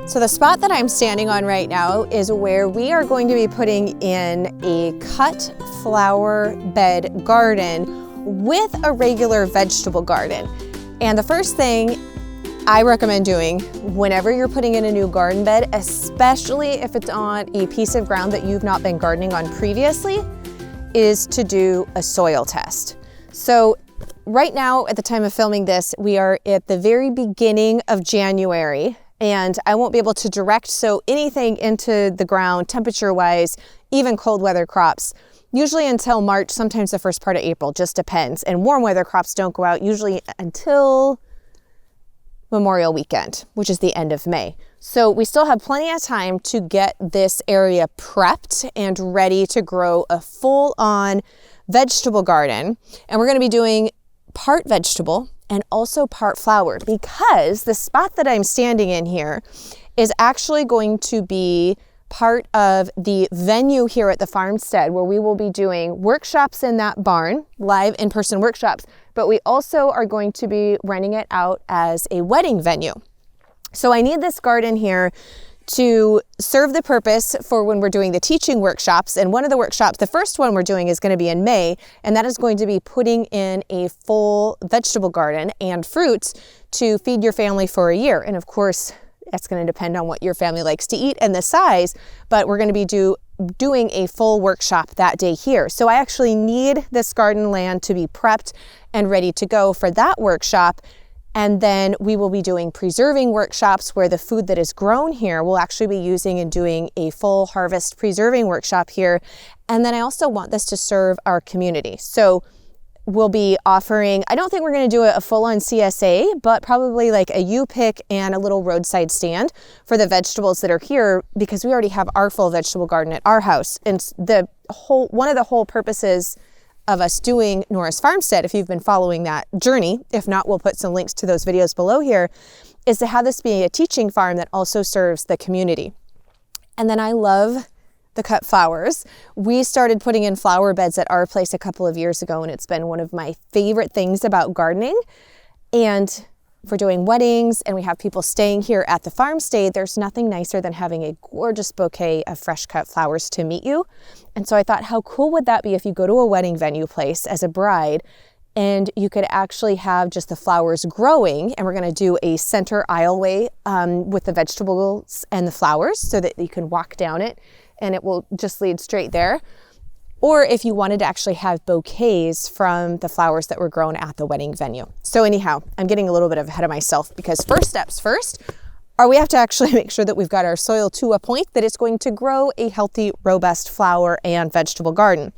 So the spot that I'm standing on right now is where we are going to be putting in a cut flower bed garden with a regular vegetable garden. And the first thing I recommend doing whenever you're putting in a new garden bed, especially if it's on a piece of ground that you've not been gardening on previously, is to do a soil test. So right now, at the time of filming this, we are at the very beginning of January, and I won't be able to direct sow anything into the ground temperature-wise, even cold weather crops, usually until March, sometimes the first part of April, just depends. And warm weather crops don't go out usually until Memorial Weekend, which is the end of May. So we still have plenty of time to get this area prepped and ready to grow a full-on vegetable garden. And we're going to be doing part vegetable and also part flower, because the spot that I'm standing in here is actually going to be part of the venue here at the farmstead, where we will be doing workshops in that barn, live in-person workshops, but we also are going to be renting it out as a wedding venue. So I need this garden here to serve the purpose for when we're doing the teaching workshops. And one of the workshops, the first one we're doing, is going to be in May, and that is going to be putting in a full vegetable garden and fruits to feed your family for a year. And of course, that's going to depend on what your family likes to eat and the size, but we're going to be doing a full workshop that day here. So I actually need this garden land to be prepped and ready to go for that workshop. And then we will be doing preserving workshops where the food that is grown here we'll actually be using and doing a full harvest preserving workshop here. And then I also want this to serve our community. So we'll be offering, I don't think we're going to do a full-on CSA, but probably like a U-pick and a little roadside stand for the vegetables that are here, because we already have our full vegetable garden at our house. And one of the whole purposes of us doing Norris Farmstead, if you've been following that journey, if not, we'll put some links to those videos below here, is to have this be a teaching farm that also serves the community. And then I love the cut flowers. We started putting in flower beds at our place a couple of years ago, and it's been one of my favorite things about gardening. And for doing weddings, and we have people staying here at the farmstead, there's nothing nicer than having a gorgeous bouquet of fresh cut flowers to meet you. And so I thought, how cool would that be if you go to a wedding venue place as a bride and you could actually have just the flowers growing, and we're going to do a center aisleway with the vegetables and the flowers so that you can walk down it and it will just lead straight there. Or if you wanted to actually have bouquets from the flowers that were grown at the wedding venue. So anyhow, I'm getting a little bit ahead of myself, because first steps first are we have to actually make sure that we've got our soil to a point that it's going to grow a healthy, robust flower and vegetable garden.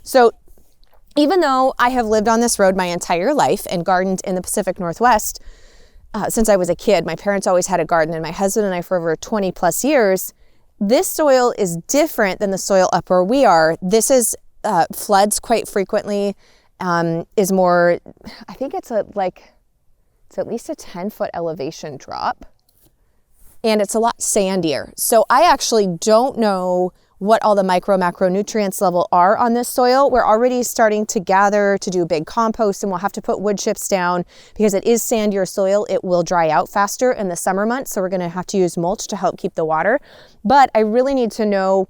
So even though I have lived on this road my entire life and gardened in the Pacific Northwest since I was a kid, my parents always had a garden, and my husband and I for over 20 plus years, this soil is different than the soil up where we are. This is floods quite frequently, is more, I think it's at least a 10-foot elevation drop, and it's a lot sandier. So I actually don't know what all the macronutrients level are on this soil. We're already starting to gather to do big compost, and we'll have to put wood chips down because it is sandier soil. It will dry out faster in the summer months, so we're going to have to use mulch to help keep the water. But I really need to know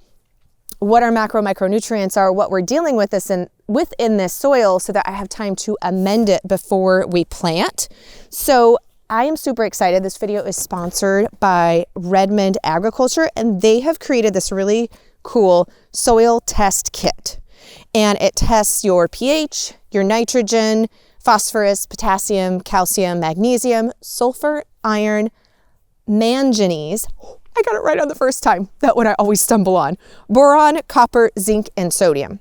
what our micronutrients are, what we're dealing with within this soil, so that I have time to amend it before we plant. So I am super excited. This video is sponsored by Redmond Agriculture, and they have created this really cool soil test kit. And it tests your pH, your nitrogen, phosphorus, potassium, calcium, magnesium, sulfur, iron, manganese. I got it right on the first time. That one I always stumble on. Boron, copper, zinc, and sodium.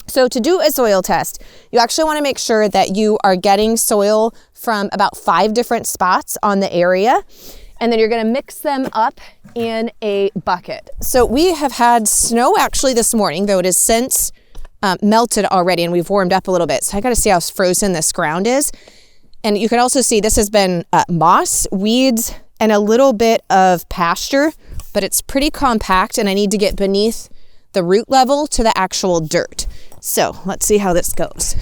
So to do a soil test, you actually want to make sure that you are getting soil from about 5 different spots on the area. And then you're going to mix them up in a bucket. So we have had snow actually this morning, though it has since melted already, and we've warmed up a little bit. So I got to see how frozen this ground is. And you can also see this has been moss, weeds, and a little bit of pasture, but it's pretty compact, and I need to get beneath the root level to the actual dirt. So let's see how this goes.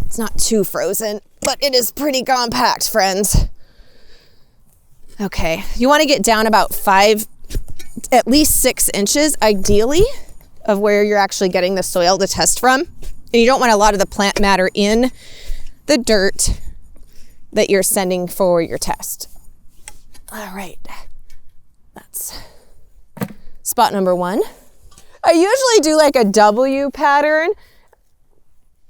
It's not too frozen, but it is pretty compact, friends. Okay, you want to get down about 5, at least 6 inches ideally of where you're actually getting the soil to test from. And you don't want a lot of the plant matter in the dirt that you're sending for your test. All right, that's spot number 1. I usually do like a W pattern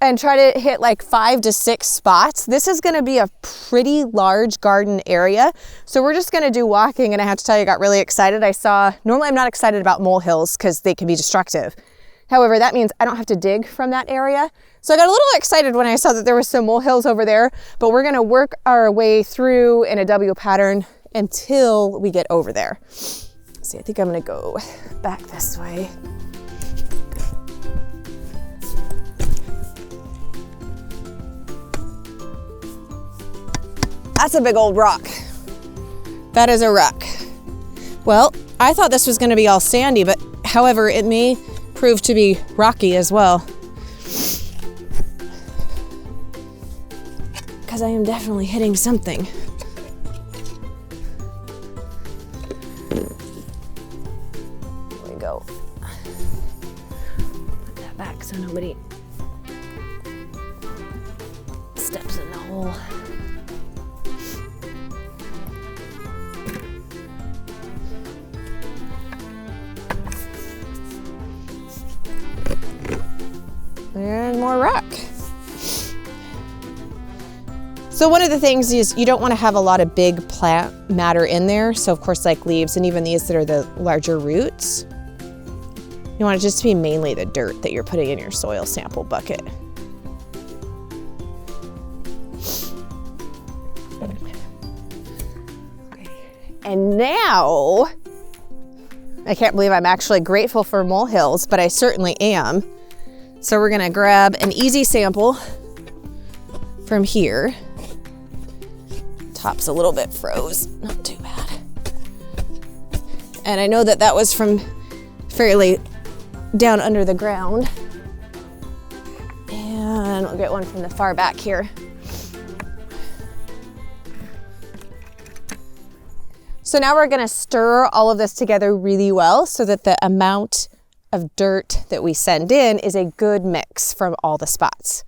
and try to hit like 5 to 6 spots. This is gonna be a pretty large garden area. So we're just gonna do walking, and I have to tell you, I got really excited. Normally I'm not excited about molehills because they can be destructive. However, that means I don't have to dig from that area. So I got a little excited when I saw that there was some molehills over there, but we're gonna work our way through in a W pattern until we get over there. Let's see, I think I'm gonna go back this way. That's a big old rock. That is a rock. Well, I thought this was gonna be all sandy, but however, it may prove to be rocky as well. Because I am definitely hitting something. There we go. Put that back so nobody steps in the hole. And more rock. So one of the things is you don't want to have a lot of big plant matter in there. So of course, like leaves and even these that are the larger roots. You want it just to be mainly the dirt that you're putting in your soil sample bucket. Okay. And now, I can't believe I'm actually grateful for molehills, but I certainly am. So we're gonna grab an easy sample from here. Top's a little bit froze, not too bad. And I know that that was from fairly down under the ground. And we'll get one from the far back here. So now we're gonna stir all of this together really well so that the amount of dirt that we send in is a good mix from all the spots.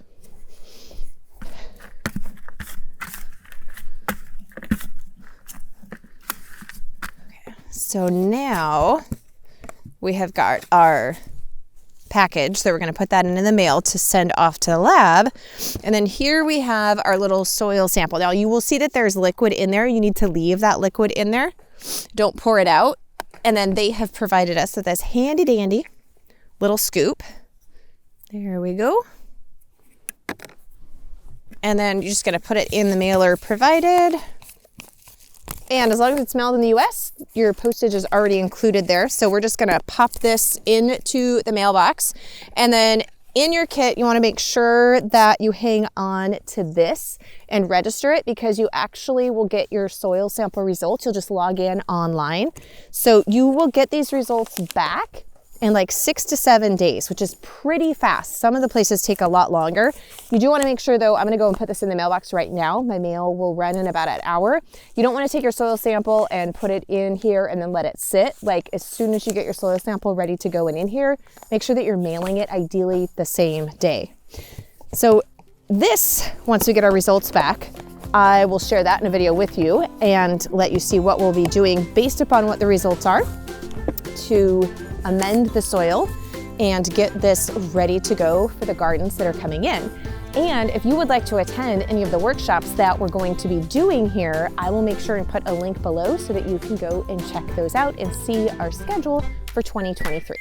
Okay, so now we have got our package that we're going to put that in the mail to send off to the lab. And then here we have our little soil sample. Now you will see that there's liquid in there. You need to leave that liquid in there. Don't pour it out. And then they have provided us with this handy dandy little scoop. There we go. And then you're just gonna put it in the mailer provided. And as long as it's mailed in the US, your postage is already included there. So we're just gonna pop this into the mailbox. And then in your kit, you wanna make sure that you hang on to this and register it, because you actually will get your soil sample results. You'll just log in online. So you will get these results back in like 6 to 7 days, which is pretty fast. Some of the places take a lot longer. You do wanna make sure though, I'm gonna go and put this in the mailbox right now. My mail will run in about an hour. You don't wanna take your soil sample and put it in here and then let it sit. Like as soon as you get your soil sample ready to go in here, make sure that you're mailing it ideally the same day. So this, once we get our results back, I will share that in a video with you and let you see what we'll be doing based upon what the results are to amend the soil and get this ready to go for the gardens that are coming in. And if you would like to attend any of the workshops that we're going to be doing here, I will make sure and put a link below so that you can go and check those out and see our schedule for 2023.